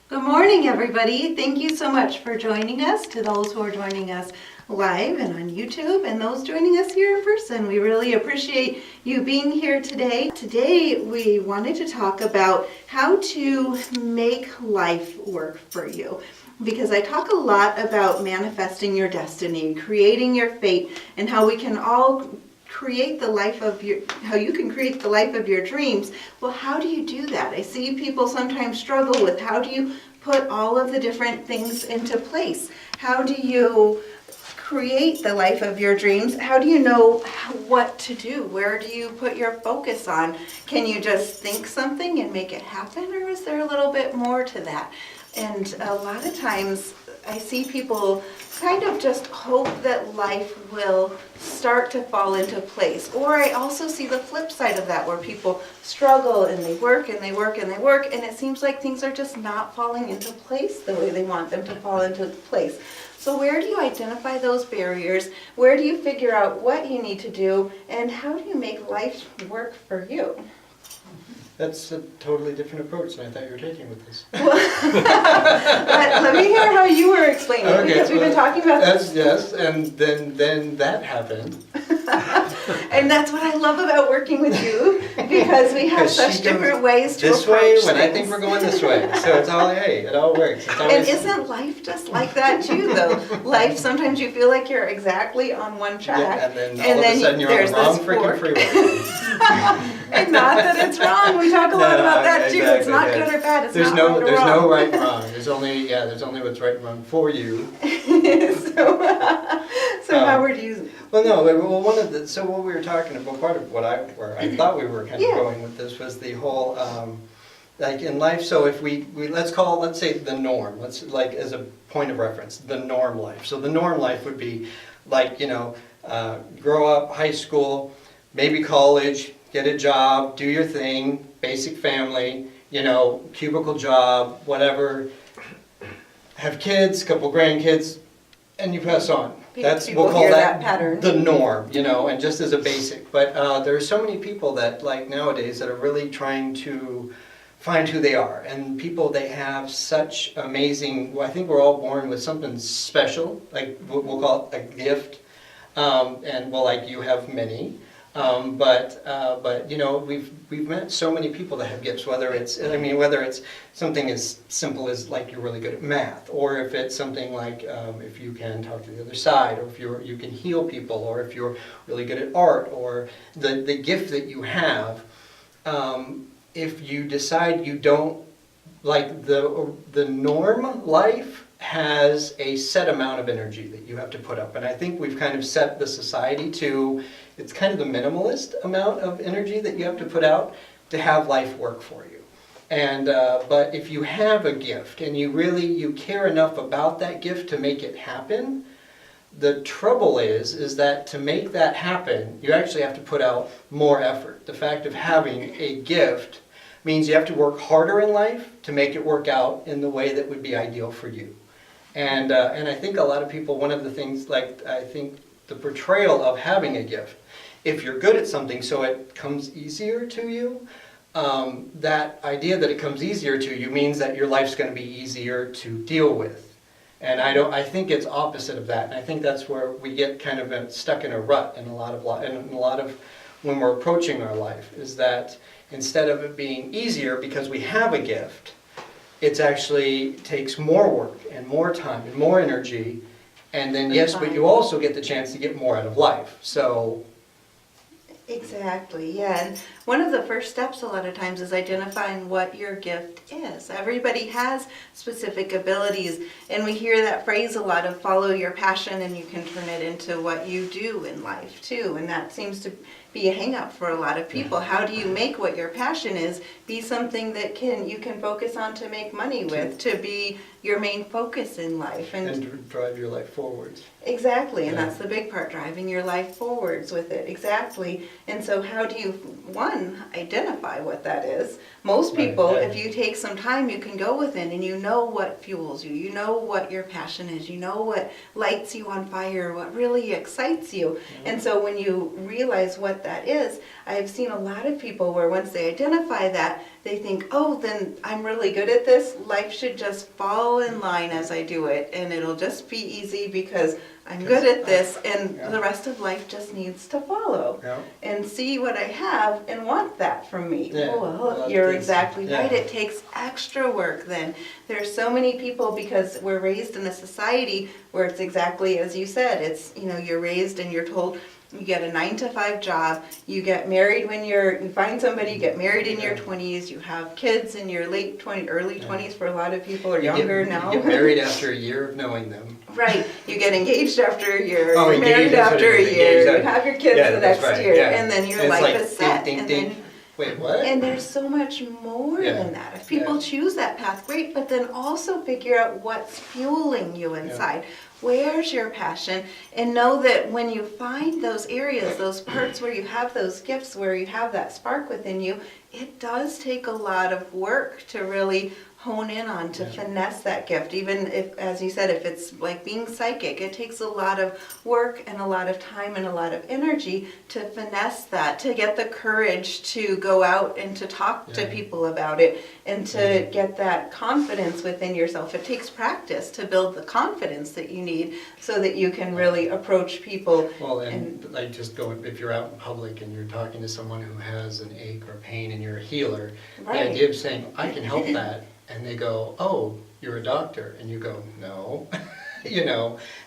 Good morning, everybody. Thank you so much for joining us, to those who are joining us live and on YouTube, and those joining us here in person. We really appreciate you being here today. Today, we wanted to talk about how to make life work for you. Because I talk a lot about manifesting your destiny, creating your fate, and how we can all create the life of how you can create the life of your dreams. Well, how do you do that? I see people sometimes struggle with how do you put all of the different things into place? How do you create the life of your dreams? How do you know what to do? Where do you put your focus on? Can you just think something and make it happen, or is there a little bit more to that? And a lot of times I see people kind of just hope that life will start to fall into place. Or I also see the flip side of that, where people struggle and they work and they work and they work, and it seems like things are just not falling into place the way they want them to fall into place. So where do you identify those barriers? Where do you figure out what you need to do? And how do you make life work for you? That's a totally different approach than I thought you were taking with this. Well, let me hear how you were explaining it, because we've been talking about this. Yes, and then that happened. And that's what I love about working with you, because we have such different ways to approach this way when things. I think we're going this way. So it's all, hey, it all works. It's And isn't life just like that too, though? Life, sometimes you feel like you're exactly on one track. Yeah, and then all of a sudden you're on the wrong freaking freeway. And not that it's wrong. We talk a lot about that too. Exactly, It's not yeah. good or bad. It's There's not right or there's wrong. no right and wrong. There's only what's right and wrong for you. So Howard, you... Well, no. Well, so what we were talking about, part of where I thought we were kind of going with this was the whole, like in life. So if we let's say the norm. Let's like as a point of reference, the norm life. So the norm life would be like grow up, high school, maybe college, get a job, do your thing, basic family, cubicle job, whatever. Have kids, couple grandkids, and you pass on. We'll call that pattern. The norm, and just as a basic. But there are so many people that, like nowadays, that are really trying to find who they are. And people, they have such amazing, I think we're all born with something special, like we'll call it a gift. And well, like you have many. But we've met so many people that have gifts, whether it's something as simple as like you're really good at math, or if it's something like if you can talk to the other side, or if you can heal people, or if you're really good at art, or the gift that you have. If you decide you don't like the norm life has a set amount of energy that you have to put up, and I think we've kind of set the society to, it's kind of the minimalist amount of energy that you have to put out to have life work for you. And but if you have a gift and you care enough about that gift to make it happen, the trouble is that to make that happen, you actually have to put out more effort. The fact of having a gift means you have to work harder in life to make it work out in the way that would be ideal for you. And I think a lot of people, one of the things, like I think the portrayal of having a gift, if you're good at something so it comes easier to you, that idea that it comes easier to you means that your life's going to be easier to deal with. And I think it's opposite of that. And I think that's where we get kind of stuck in a rut in a lot of when we're approaching our life, is that instead of it being easier because we have a gift, it actually takes more work and more time and more energy, and then but you also get the chance to get more out of life. So exactly, yeah. And one of the first steps a lot of times is identifying what your gift is. Everybody has specific abilities, and we hear that phrase a lot of follow your passion and you can turn it into what you do in life too. And that seems to be a hang-up for a lot of people. How do you make what your passion is be something that you can focus on to make money with, to be your main focus in life, and drive your life forwards. Exactly, and that's the big part, driving your life forwards with it. Exactly. And so how do you, one, identify what that is? Most people, if you take some time, you can go within and you know what fuels you. You know what your passion is. You know what lights you on fire, what really excites you. And so when you realize what what that is, I've seen a lot of people where once they identify that, they think, oh, then I'm really good at this. Life should just fall in line as I do it, and it'll just be easy because I'm good at this, and the rest of life just needs to follow and see what I have and want that from me. Yeah. Oh, well, you're exactly right. It takes extra work then. There's so many people, because we're raised in a society where it's exactly as you said. It's, you're raised and you're told you get a 9-to-5 job, you get married when you find somebody, you get married in your 20s, you have kids in your late 20s, early 20s for a lot of people, or younger now. You get married after a year of knowing them. Right, you get engaged after a year, you're married after a year, you have your kids the next year, and then your life is set. Wait, what? And there's so much more than that. If people choose that path, great, but then also figure out what's fueling you inside. Where's your passion? And know that when you find those areas, those parts where you have those gifts, where you have that spark within you, it does take a lot of work to really hone in on, to finesse that gift. Even if, as you said, if it's like being psychic, it takes a lot of work and a lot of time and a lot of energy to finesse that, to get the courage to go out and to talk to people about it, and to get that confidence within yourself. It takes practice to build the confidence that you need so that you can really approach people. Well, and like just going, if you're out in public and you're talking to someone who has an ache or pain and you're a healer, the idea of saying, I can help that, and they go, oh, you're a doctor, and you go, no.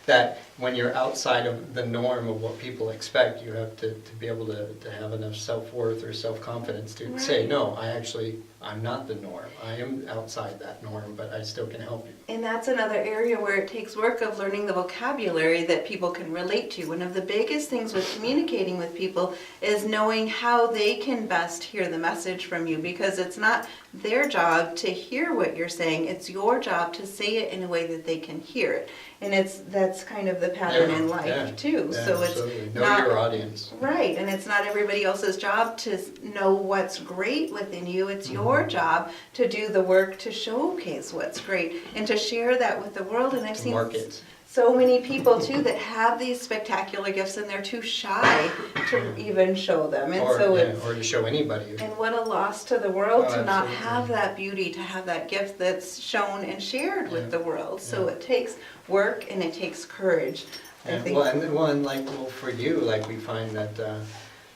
That when you're outside of the norm of what people expect, you have to be able to have enough self-worth or self-confidence to say, no, I'm not the norm. I am outside that norm, but I still can help you. And that's another area where it takes work of learning the vocabulary that people can relate to. One of the biggest things with communicating with people is knowing how they can best hear the message from you, because it's not their job to hear what you're saying. It's your job to say it in a way that they can hear it. And that's kind of the pattern in life too. Yeah, so it's absolutely. Know not your audience. Right, and it's not everybody else's job to know what's great within you. It's your job to do the work to showcase what's great and to share that with the world. And I've seen so many people too that have these spectacular gifts and they're too shy to even show them. And or to show anybody. And what a loss to the world to not have that beauty, to have that gift that's shown and shared with the world. So it takes work and it takes courage. I think. For you, like we find that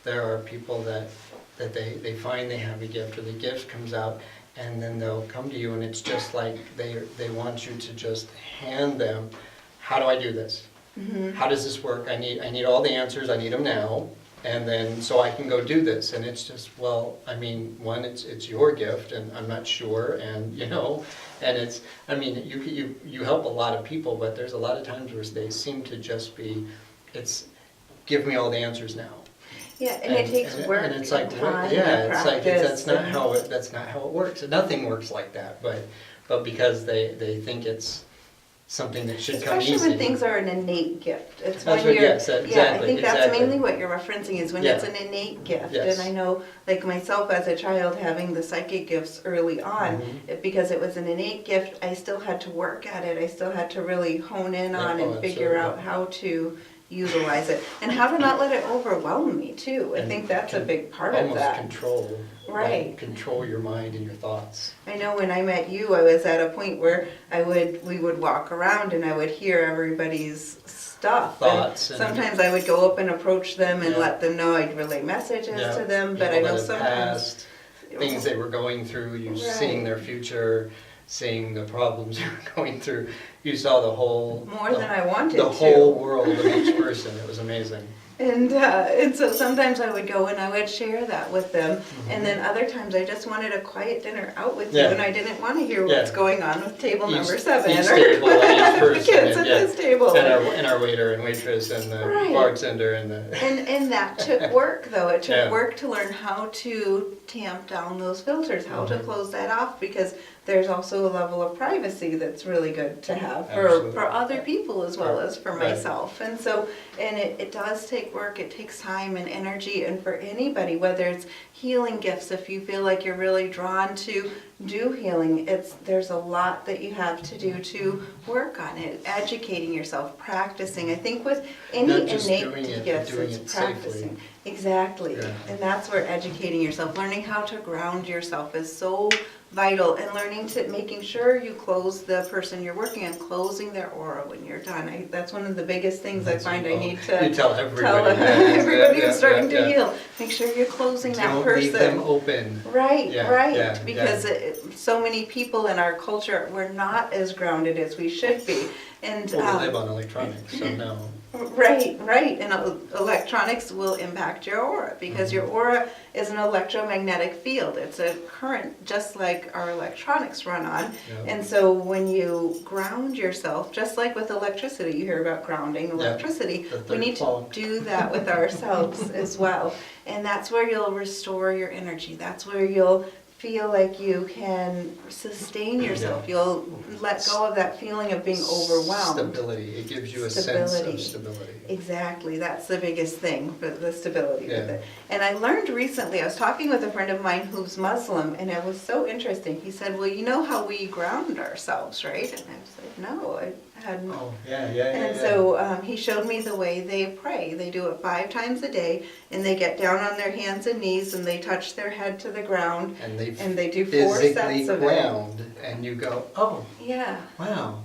there are people that they find they have a gift, or the gift comes out, and then they'll come to you, and it's just like they want you to just hand them, how do I do this? Mm-hmm. How does this work? I need all the answers. I need them now, and then so I can go do this. And it's just, well, I mean, one, it's your gift, and I'm not sure, and and it's, I mean, you help a lot of people, but there's a lot of times where they seem to just be, it's give me all the answers now. Yeah, and it takes work and it's like, time that's not how it works. Nothing works like that, but because they think it's something that should come easy. Especially when things are an innate gift. It's that's when what, exactly. I think that's mainly what you're referencing is when it's an innate gift. Yes. And I know, like myself as a child, having the psychic gifts early on, because it was an innate gift, I still had to work at it. I still had to really hone in on and figure out how to utilize it and how to not let it overwhelm me too. I think that's a big part of that. Almost control. Right. Like control your mind and your thoughts. I know when I met you, I was at a point where we would walk around and I would hear everybody's thoughts. And sometimes I would go up and approach them and let them know. I'd relay messages to them, but I know sometimes things they were going through, seeing their future, seeing the problems you were going through. You saw the whole than I wanted the whole world of each person. It was amazing. And so sometimes I would go and I would share that with them, and then other times I just wanted a quiet dinner out with you, and I didn't want to hear what's going on with table number 7 each table and each person, the kids at this table, and our waiter and waitress and the bartender and the and that took work though. It took work to learn how to tamp down those filters, how to close that off, because there's also a level of privacy that's really good to have for other people as well as for myself. And so, and it does take take work, it takes time and energy, and for anybody, whether it's healing gifts, if you feel like you're really drawn to do healing, there's a lot that you have to do to work on it, educating yourself, practicing. I think with any Not just innate doing it, but gifts, doing it's it practicing. safely. Exactly. Yeah. And that's where educating yourself, learning how to ground yourself is so vital, and making sure you close the person you're working on, closing their aura when you're done. That's one of the biggest things I find I need to You tell everybody. everybody who's starting yeah. to heal. Make sure you're closing that Don't person. leave them open. Right, Yeah, right. yeah, Because so many people in our culture, we're not as grounded as we should be. And Well, we live on electronics, so no. Right, right. And electronics will impact your aura, because your aura is an electromagnetic field. It's a current just like our electronics run on. Yeah. And so when you ground yourself, just like with electricity, you hear about grounding electricity, the we third need fault. to do that with ourselves as well. And that's where you'll restore your energy. That's where you'll feel like you can sustain yourself. Yeah. You'll let go of that feeling of being overwhelmed. Stability. It gives you a sense of stability. Exactly, that's the biggest thing, the stability with Yeah. it. And I learned recently, I was talking with a friend of mine who's Muslim, and it was so interesting. He said, well, you know how we ground ourselves, right? And I was like, no, I hadn't. Oh, yeah. And so he showed me the way they pray. They do it 5 times a day, and they get down on their hands and knees, and they touch their head to the ground, And they do 4 physically sets of ground, and you go, oh, it. Yeah. wow,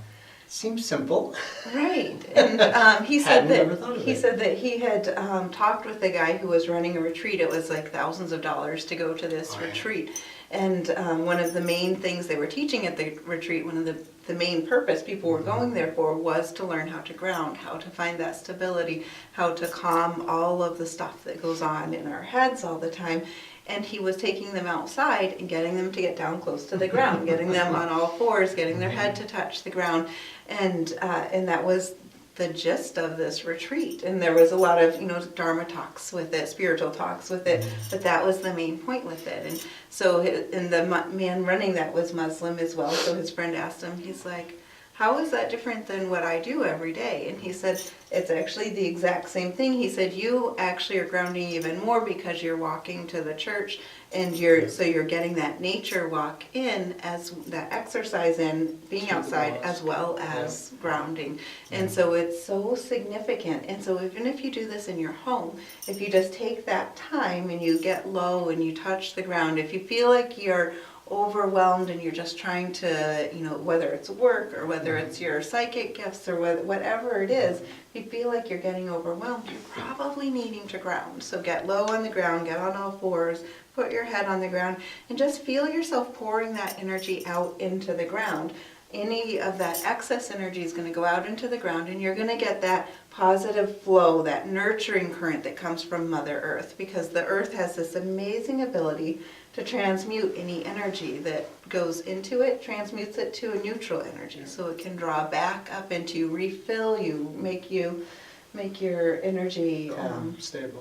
seems simple. Right, and he said Hadn't ever thought of he it. said that he had talked with a guy who was running a retreat. It was like thousands of dollars to go to this Oh, yeah. retreat, and one of the main things they were teaching at the retreat, one of the main purpose people were going there for, was to learn how to ground, how to find that stability, how to calm all of the stuff that goes on in our heads all the time. And he was taking them outside and getting them to get down close to the ground, getting them on all fours, getting their head to touch the ground. And that was the gist of this retreat. And there was a lot of, Dharma talks with it, spiritual talks with it, but that was the main point with it. And so, and the man running that was Muslim as well, so his friend asked him, he's like, how is that different than what I do every day? And he said, it's actually the exact same thing. He said, you actually are grounding even more because you're walking to the church, and so you're getting that nature walk in, as that exercise in being outside, as well as grounding. And so it's so significant. And so even if you do this in your home, if you just take that time and you get low and you touch the ground, if you feel like you're overwhelmed and you're just trying to, whether it's work or whether it's your psychic gifts or whatever it is, if you feel like you're getting overwhelmed, you're probably needing to ground. So get low on the ground, get on all fours, put your head on the ground, and just feel yourself pouring that energy out into the ground. Any of that excess energy is going to go out into the ground, and you're going to get that positive flow, that nurturing current that comes from Mother Earth, because the Earth has this amazing ability to transmute any energy that goes into it, transmutes it to a neutral energy, so it can draw back up into you, refill you, make your energy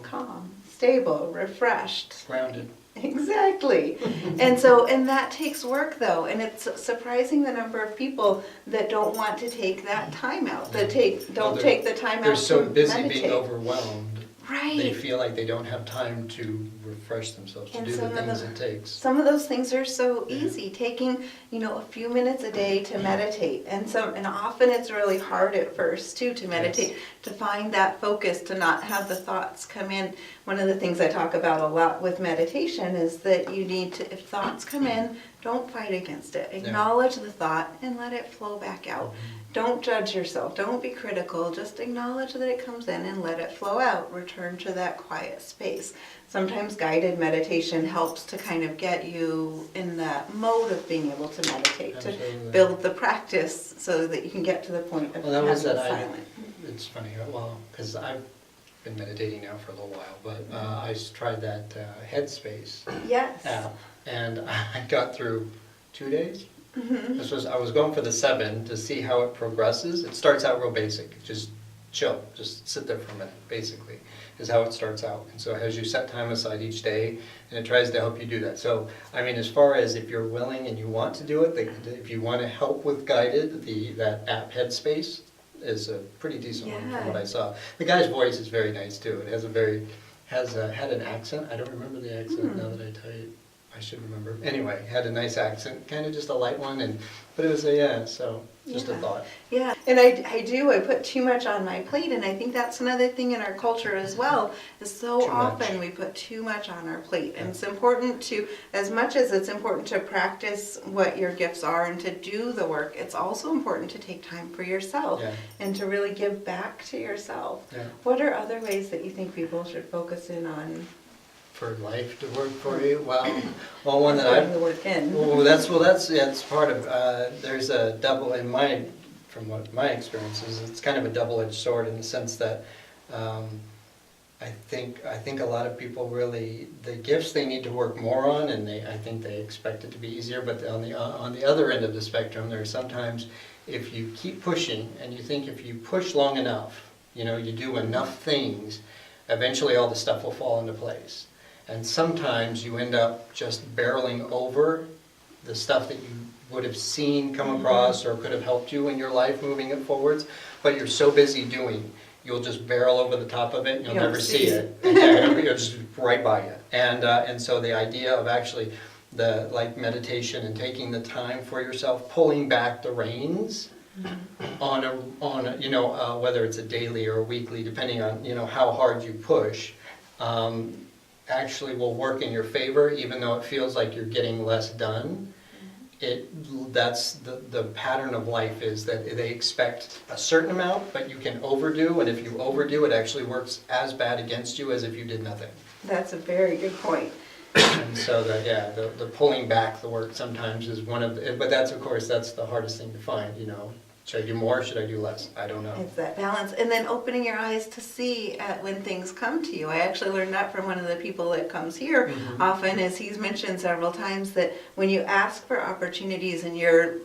calm, stable, refreshed, grounded. Exactly. And that takes work, though, and it's surprising the number of people that don't want to take that time out, that don't take the time out to meditate. They're so busy being overwhelmed. Right. They feel like they don't have time to refresh themselves, to do the things it takes. Some of those things are so easy, taking, a few minutes a day to meditate. And often it's really hard at first, too, to meditate, to find that focus, to not have the thoughts come in. One of the things I talk about a lot with meditation is that you need to, if thoughts come in, don't fight against it. Acknowledge the thought and let it flow back out. Don't judge yourself. Don't be critical. Just acknowledge that it comes in and let it flow out. Return to that quiet space. Sometimes guided meditation helps to kind of get you in that mode of being able to meditate, Absolutely. to build the practice so that you can get to the point of having silent. It's funny, because I've been meditating now for a little while, but I tried that Headspace Yes. app, and I got through 2 days. Mm-hmm. I was going for the 7 to see how it progresses. It starts out real basic, just chill, just sit there for a minute, basically, is how it starts out. And so as you set time aside each day, and it tries to help you do that. So, as far as if you're willing and you want to do it, if you want to help with guided, that app Headspace, is a pretty decent one Yeah. from what I saw. The guy's voice is very nice too. It has a very, had an accent. I don't remember the accent now that I tell you. I should remember. Anyway, had a nice accent, kind of just a light one, but it was so just a thought. Yeah, and I put too much on my plate, and I think that's another thing in our culture as well, is so Too much. often we put too much on our plate. And it's important to, as much as it's important to practice what your gifts are and to do the work, it's also important to take time for yourself Yeah. and to really give back to yourself. Yeah. What are other ways that you think people should focus in on For life to work for you? Well, one that I putting the work in? that's part of. There's a double from what my experience is. It's kind of a double-edged sword in the sense that I think a lot of people really, the gifts they need to work more on, and I think they expect it to be easier. But on the other end of the spectrum, there are sometimes if you keep pushing and you think if you push long enough, you do enough things, eventually all the stuff will fall into place. And sometimes you end up just barreling over the stuff that you would have seen come across or could have helped you in your life moving it forwards, but you're so busy doing, you'll just barrel over the top of it and you'll never see it. It'll just right by you. And so the idea of actually like meditation and taking the time for yourself, pulling back the reins on a whether it's a daily or a weekly, depending on how hard you push, actually will work in your favor, even though it feels like you're getting less done. That's the pattern of life, is that they expect a certain amount, but you can overdo, and if you overdo, it actually works as bad against you as if you did nothing. That's a very good point. And so the pulling back the work sometimes is one of the, but that's the hardest thing to find, Should I do more? Should I do less? I don't know. It's that balance. And then opening your eyes to see when things come to you. I actually learned that from one of the people that comes here often, as he's mentioned several times, that when you ask for opportunities and you're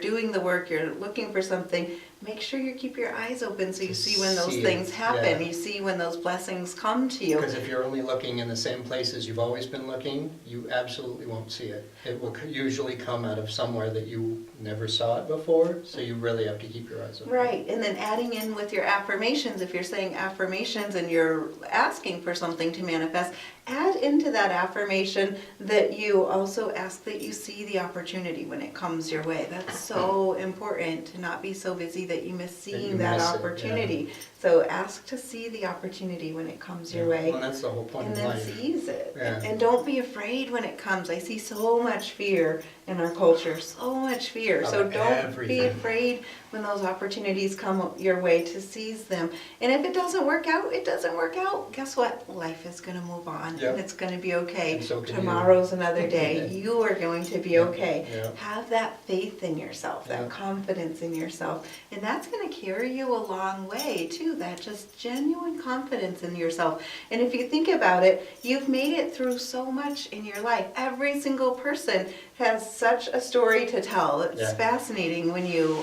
doing the work, you're looking for something, make sure you keep your eyes open so you see when those things happen. You see when those blessings come to you. Because if you're only looking in the same places you've always been looking, you absolutely won't see it. It will usually come out of somewhere that you never saw it before, so you really have to keep your eyes open. Right, and then adding in with your affirmations, if you're saying affirmations and you're asking for something to manifest, add into that affirmation that you also ask that you see the opportunity when it comes your way. That's so important, to not be so busy that you miss seeing that opportunity. So ask to see the opportunity when it comes your way. Well, that's the whole point and of then life. seize it. Yeah. And don't be afraid when it comes. I see so much fear in our culture, so much fear. So don't be afraid when those opportunities come your way to seize them. And if it doesn't work out, it doesn't work out. Guess what? Life is going to move on, and it's going to be okay. And so can Tomorrow's another day. You are going to be okay. Yeah. Have that faith in yourself, that confidence in yourself. And that's going to carry you a long way, too, that just genuine confidence in yourself. And if you think about it, you've made it through so much in your life. Every single person has such a story to tell. It's fascinating when you,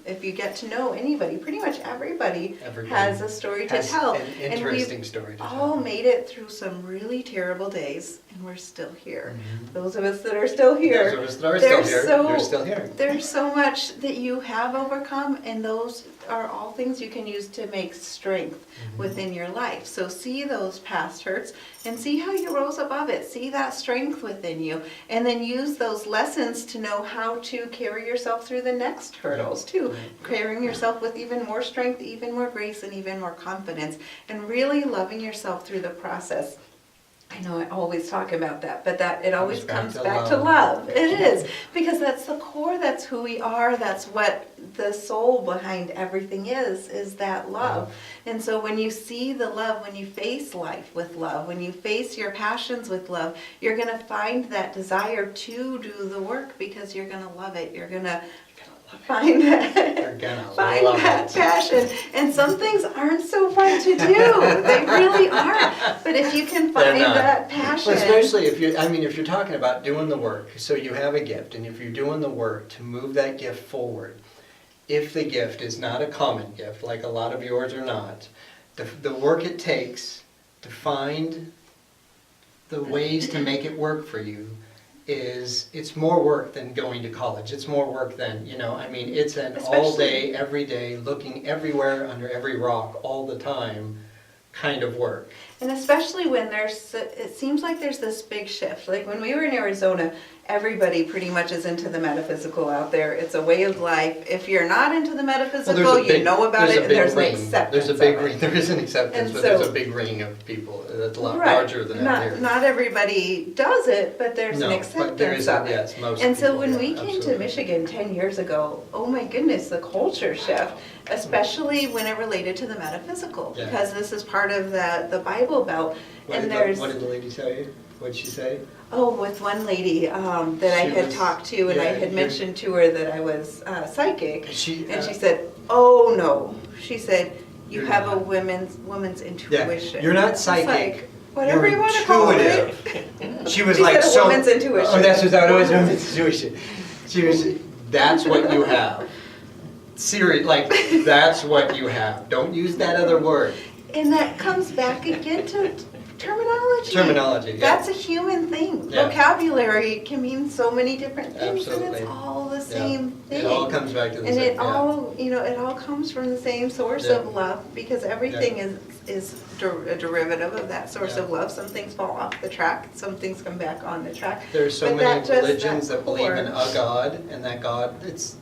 if you get to know anybody, pretty much everybody has a story to tell. An interesting story to tell. All made it through some really terrible days, and we're still here. Those of us that are still here, those of us that are still here, you're still here. There's so much that you have overcome, and those are all things you can use to make strength within your life. So see those past hurts and see how you rose above it. See that strength within you, and then use those lessons to know how to carry yourself through the next hurdles too. Carrying yourself with even more strength, even more grace, and even more confidence, and really loving yourself through the process. I know I always talk about that, but that it always comes back to love. It is, because that's the core, that's who we are, that's what the soul behind everything is that love. And so when you see the love, when you face life with love, when you face your passions with love, you're going to find that desire to do the work because you're going to love it. You're going to find that passion. And some things aren't so fun to do. They really aren't. But if you can find that passion. Well, especially if you're talking about doing the work, so you have a gift, and if you're doing the work to move that gift forward, if the gift is not a common gift, like a lot of yours are not, the work it takes to find the ways to make it work for you it's more work than going to college. It's more work than, I mean, it's an Especially- all day, every day, looking everywhere under every rock all the time kind of work. And especially when it seems like there's this big shift. Like when we were in Arizona, everybody pretty much is into the metaphysical out there. It's a way of life. If you're not into the metaphysical, you know about it, and there's an acceptance. There's a big ring. There is an acceptance, And but so- there's a big ring of people that's a lot Right. larger than that here. Not everybody does it, but there's an No, but acceptance there is, of it. yes, most And so people, when yeah, we came to absolutely. Michigan 10 years ago, oh my goodness, the culture shift, especially when it related to the metaphysical, Yeah. because this is part of the Bible Belt. What And did the lady tell you? What'd she say? Oh, with one lady that I She had was- talked to, and I yeah, had you're- mentioned to her that I was psychic, and She she said, "Oh no," she said, "you You're have a not. woman's intuition." You're not It's psychic. like, whatever You're you want to call it. intuitive. She was She like, said a so. woman's intuition. Oh, that's what it was. Woman's intuition. She was. That's what you have. Serious, like that's what you have. Don't use that other word. And that comes back again to terminology. Terminology. Yeah. That's a human thing. Yeah. Vocabulary can mean so many different things, and Absolutely. it's all the Yeah. same thing. It all comes back to the And same. it yeah. all, it all comes from the same source Yeah. of love, because everything is a derivative of that source Yeah. of love. Some things fall off the track, some things come back on the track. There's so But many that just- religions that believe core. in a God, and that God, it's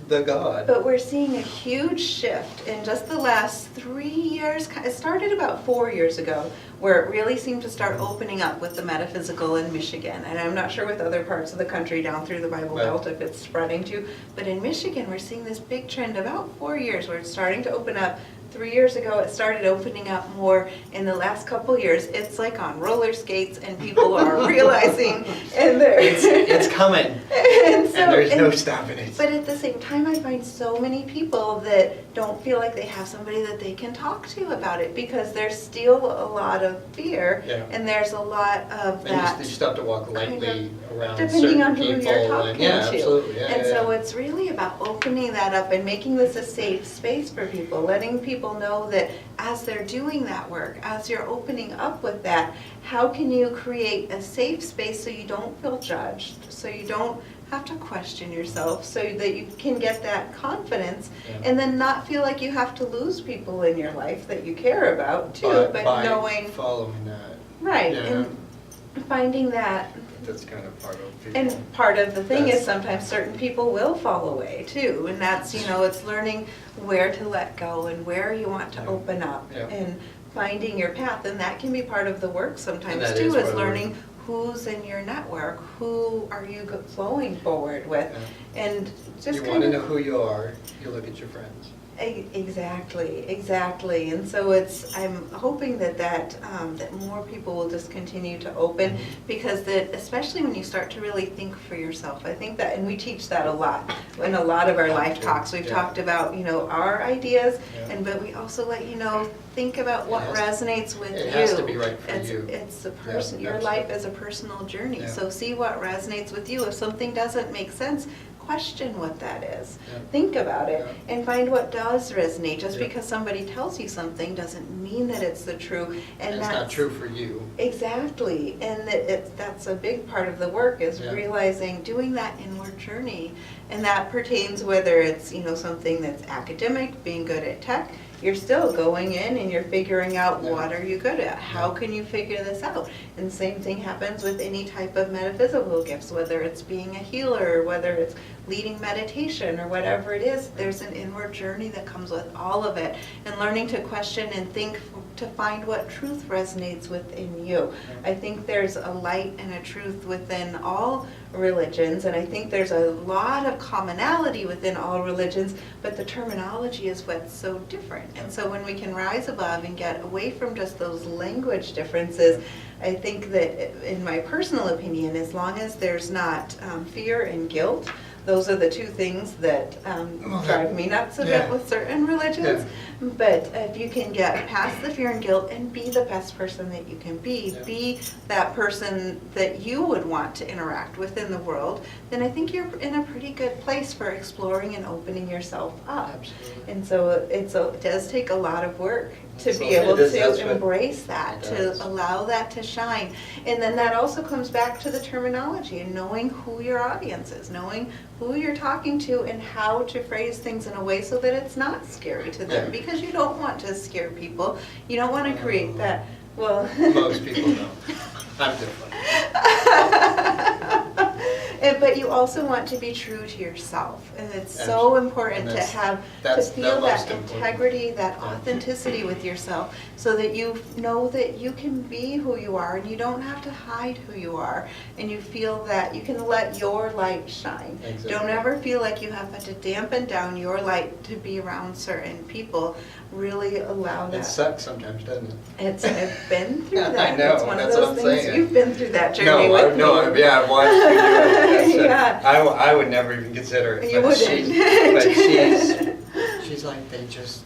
the God. But we're seeing a huge shift in just the last 3 years. It started about 4 years ago, where it really seemed to start opening up with the metaphysical in Michigan. And I'm not sure with other parts of the country down through the Bible Right. Belt if it's spreading to. But in Michigan, we're seeing this big trend about 4 years where it's starting to open up. 3 years ago, it started opening up more. In the last couple years, it's like on roller skates, and people are realizing, and they're It's coming, and so, and there's no and- stopping it. but at the same time, I find so many people that don't feel like they have somebody that they can talk to about it, because there's still a lot of fear, Yeah. and there's a lot of And that, you still have to walk lightly around depending certain on who people. you're talking and, yeah, to. absolutely. Yeah, And yeah, so yeah. it's really about opening that up and making this a safe space for people, letting people know that as they're doing that work, as you're opening up with that, how can you create a safe space so you don't feel judged, so you don't have to question yourself, so that you can get that confidence, Yeah. and then not feel like you have to lose people in your life that you care about too, but by knowing, following that, right, Yeah. and finding that. that's kind of part of people. And part of the thing is That's- sometimes certain people will fall away too, and that's, it's learning where to let go and where you want to Yeah. open up Yeah. and finding your path, and that can be part of the work sometimes that too, is part is of the work. learning who's in your network, who are you flowing forward with, and just You kind want to of. know who you are, you look at your friends. Exactly. And so I'm hoping that more people will just continue to open, because that, especially when you start to really think for yourself. I think that, and we teach that a lot in a lot of our life talks. We've Yeah. talked about, our ideas, Yeah. but we also let think about what It has- resonates with you. it has to be right for you. It's a Yeah, person, your absolutely. life is a personal journey. Yeah. So see what resonates with you. If something doesn't make sense, question what that is. Yeah. Think about it Yeah. and find what does resonate. Just Yeah. because somebody tells you something doesn't mean that it's the true. And it's not true for you. Exactly. And that's a big part of the work, is Yeah. realizing, doing that inward journey. And that pertains whether it's, something that's academic, being good at tech. You're still going in and you're figuring out, Yeah. what are you good at? How can you figure this out? And the same thing happens with any type of metaphysical gifts, whether it's being a healer, whether it's leading meditation, or whatever it is. There's an inward journey that comes with all of it, and learning to question and think to find what truth resonates within you. Yeah. I think there's a light and a truth within all religions, and I think there's a lot of commonality within all religions, but the terminology is what's so different. And so when we can rise above and get away from just those language differences, I think that, in my personal opinion, as long as there's not fear and guilt, those are the two things that drive me nuts a bit with certain religions. But if you can get past the fear and guilt and be the best person that you can be that person that you would want to interact with in the world, then I think you're in a pretty good place for exploring and opening yourself up. Absolutely. And so it does take a lot of work to So be able that's to what embrace that, it to does. allow that to shine. And then that also comes back to the terminology and knowing who your audience is, knowing who you're talking to and how to phrase things in a way so that it's not scary to them. Yeah. Because you don't want to scare people. You don't want to create that, well. Most people don't. I'm different. But you also want to be true to yourself, and it's so important to have, to feel that integrity, that authenticity with yourself, so that you know that you can be who you are, and you don't have to hide who you are, and you feel that you can let your light shine. Exactly. Don't ever feel like you have to dampen down your light to be around certain people. Really allow that. It sucks sometimes, doesn't it? I've been through that. I know, It's one of that's those what I'm things. saying. You've been through that journey with me. I've watched you do it. Yeah. I would never even consider it. You but wouldn't. She's like,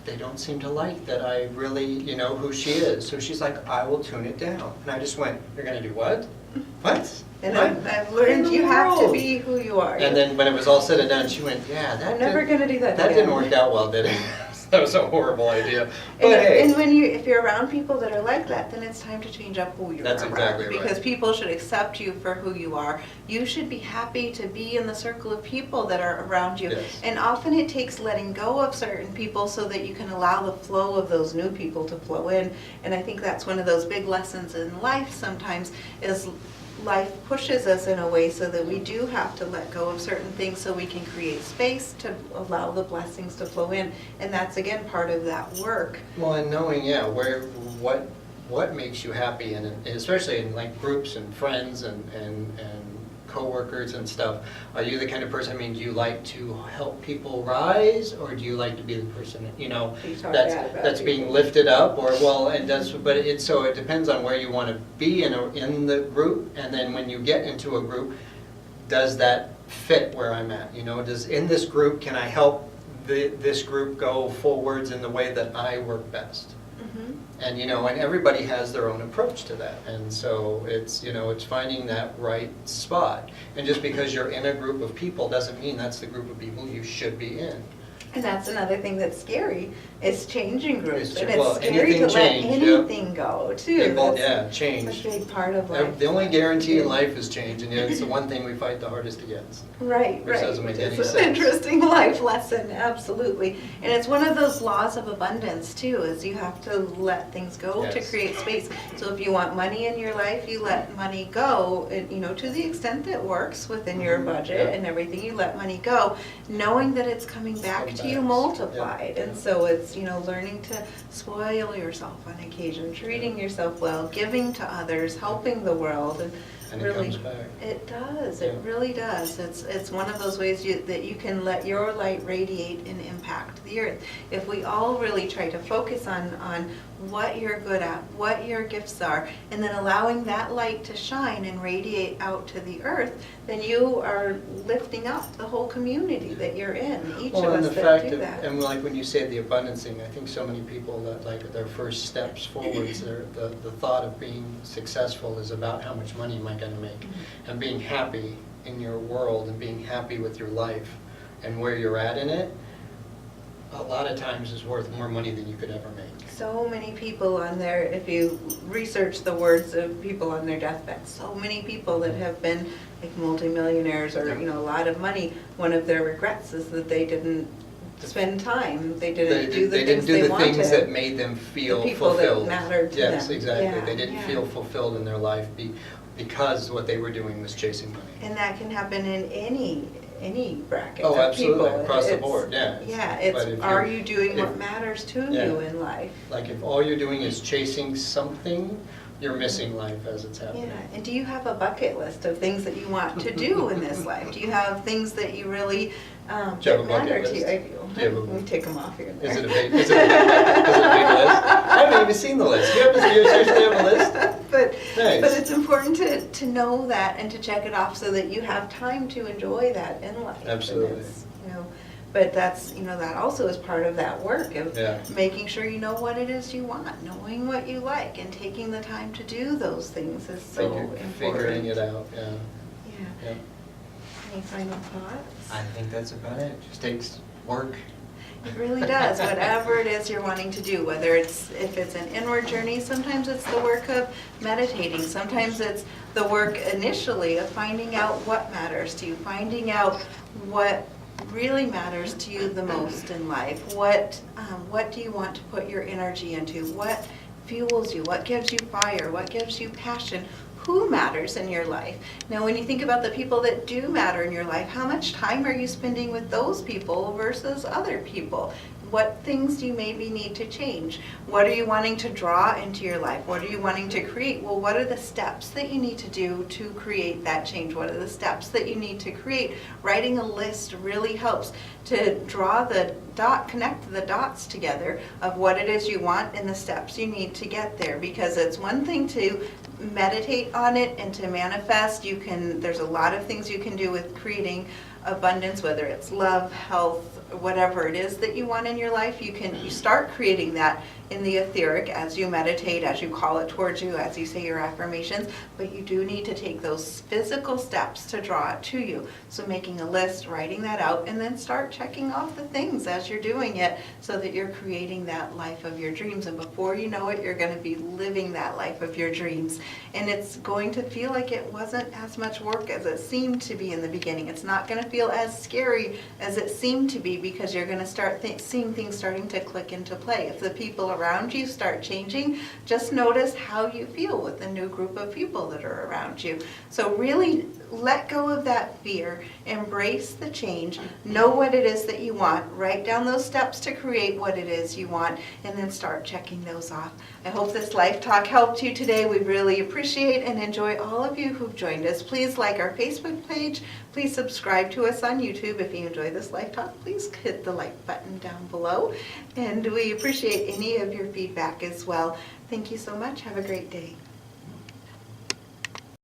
they don't seem to like that I really, who she is. So she's like, I will tune it down. And I just went, you're going to do what? What? And What? I've learned you have to be who you are. And then when it was all said and done, she went, yeah, I'm never going to do that that again. didn't work out well, did it? That was a horrible idea. But And, hey. and if you're around people that are like that, then it's time to change up who you're That's around. exactly right. Because people should accept you for who you are. You should be happy to be in the circle of people that are around you. Yes. And often it takes letting go of certain people so that you can allow the flow of those new people to flow in. And I think that's one of those big lessons in life sometimes, is life pushes us in a way so that we do have to let go of certain things so we can create space to allow the blessings to flow in. And that's, again, part of that work. Well, and knowing, what makes you happy, and especially in like groups and friends and coworkers and stuff. Are you the kind of person, do you like to help people rise, or do you like to be the person, that's being lifted up, or but it depends on where you want to be in the group, and then when you get into a group, does that fit where I'm at? In this group, can I help this group go forwards in the way that I work best? And and everybody has their own approach to that, and so it's finding that right spot. And just because you're in a group of people doesn't mean that's the group of people you should be in. And that's another thing that's scary, is changing groups. And Well, it's scary to anything change, let anything go, too. People, That's change. a big part of life. The only guarantee in life is change, and it's the one thing we fight the hardest against. Right. Which doesn't make any It's sense. an interesting life lesson, absolutely. And it's one of those laws of abundance, too, is you have to let things go to Yes. create space. So if you want money in your life, you let money go, and, to the extent that works within your budget and everything, you let money go, knowing that it's coming back to you multiplied. And so it's, learning to spoil yourself on occasion, treating yourself well, giving to others, helping the world, And really, it comes back. it does. Yeah. It really does. It's one of those ways that you can let your light radiate and impact the earth. If we all really try to focus on what you're good at, what your gifts are, and then allowing that light to shine and radiate out to the earth, then you are lifting up the whole community that you're in. Each of and us the that fact do that. and like when you say the abundance thing, I think so many people that like their first steps forwards, the thought of being successful is about how much money am I going to make, and being happy in your world and being happy with your life and where you're at in it. A lot of times is worth more money than you could ever make. So many people on their, if you research the words of people on their deathbed, so many people that have been like multimillionaires or, a lot of money, one of their regrets is that they didn't spend time, they didn't do the things they wanted. Things that made them feel the people fulfilled. that mattered to Yes, them. exactly. Yeah, They didn't feel fulfilled in their life because what they were doing was chasing money. And that can happen in any bracket Oh, of absolutely, people. across the It's- board, yeah. Yeah, But it's, if are you're- you doing if- what matters to Yeah. you in life? Like if all you're doing is chasing something you're missing life as it's happening. Yeah, and do you have a bucket list of things that you want to do in this life? Do you have things that you really Do you have that a bucket matter to list? you? I Do you have a- do. We take them off here and there. Is it a big, is it a big list? I haven't even seen the list. You seriously have a list? But Nice. but it's important to know that and to check it off so that you have time to enjoy that in life. And Absolutely. it's, but that's, that also is part of that work of Yeah. making sure you know what it is you want, knowing what you like, and taking the time to do those things is so important. Figuring it out, yeah. Yeah. Yeah. Any final thoughts? I think that's about it. Just takes work. It really does, whatever it is you're wanting to do, whether if it's an inward journey, sometimes it's the work of meditating, sometimes it's the work initially of finding out what matters to you, finding out what really matters to you the most in life. What do you want to put your energy into? What fuels you? What gives you fire? What gives you passion? Who matters in your life? Now, when you think about the people that do matter in your life, how much time are you spending with those people versus other people? What things do you maybe need to change? What are you wanting to draw into your life? What are you wanting to create? Well, what are the steps that you need to do to create that change? What are the steps that you need to create? Writing a list really helps to draw the connect the dots together of what it is you want and the steps you need to get there, because it's one thing to meditate on it and to manifest. There's a lot of things you can do with creating abundance, whether it's love, health, whatever it is that you want in your life. You start creating that in the etheric as you meditate, as you call it towards you, as you say your affirmations, but you do need to take those physical steps to draw it to you. So making a list, writing that out, and then start checking off the things as you're doing it so that you're creating that life of your dreams. And before you know it, you're going to be living that life of your dreams. And it's going to feel like it wasn't as much work as it seemed to be in the beginning. It's not going to feel as scary as it seemed to be, because you're going to start seeing things starting to click into play. If the people around you start changing, just notice how you feel with the new group of people that are around you. So really let go of that fear, embrace the change, know what it is that you want, write down those steps to create what it is you want, and then start checking those off. I hope this Life Talk helped you today. We really appreciate and enjoy all of you who've joined us. Please like our Facebook page. Please subscribe to us on YouTube. If you enjoy this Life Talk, please hit the like button down below. And we appreciate any of your feedback as well. Thank you so much. Have a great day.